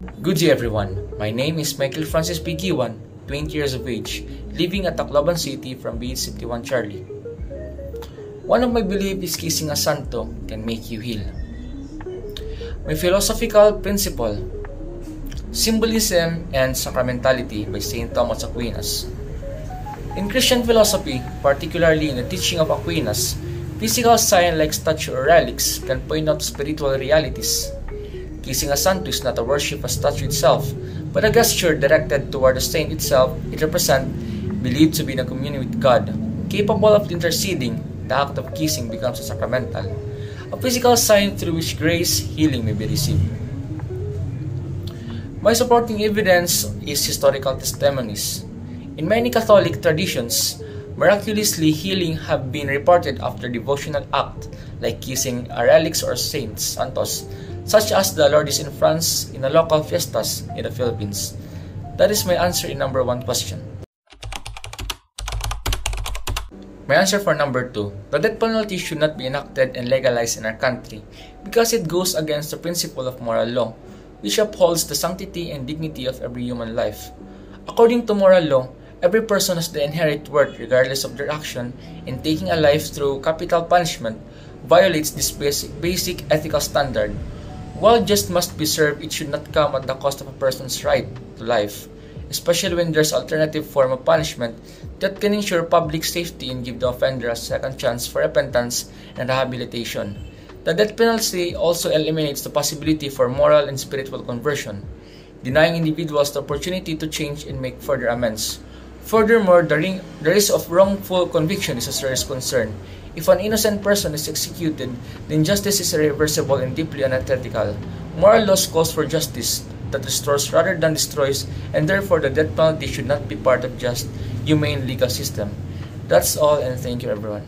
Good day everyone, my name is Michael Francis Pigiwan, 20 years of age, living at Tacloban City from BH51 Charlie. One of my beliefs is kissing a santo can make you heal. My philosophical principle, Symbolism and Sacramentality by St. Thomas Aquinas. In Christian philosophy, particularly in the teaching of Aquinas, physical signs like statues or relics can point out spiritual realities. Kissing a santo is not a worship of a statue itself, but a gesture directed toward the saint itself. It represents, believed to be in a communion with God. Capable of interceding, the act of kissing becomes a sacramental, a physical sign through which grace, healing may be received. My supporting evidence is historical testimonies. In many Catholic traditions, miraculously healing have been reported after devotional act like kissing a relics or saints santos, such as the Lourdes in France in the local fiestas in the Philippines. That is my answer in number 1 question. My answer for number 2, the death penalty should not be enacted and legalized in our country because it goes against the principle of moral law, which upholds the sanctity and dignity of every human life. According to moral law, every person has the inherent worth regardless of their action, and taking a life through capital punishment violates this basic ethical standard. While justice must be served, it should not come at the cost of a person's right to life, especially when there's alternative form of punishment that can ensure public safety and give the offender a second chance for repentance and rehabilitation. The death penalty also eliminates the possibility for moral and spiritual conversion, denying individuals the opportunity to change and make further amends. Furthermore, the risk of wrongful conviction is a serious concern. If an innocent person is executed, then justice is irreversible and deeply unethical. Moral law calls for justice that restores rather than destroys, and therefore the death penalty should not be part of just humane legal system. That's all, and thank you everyone.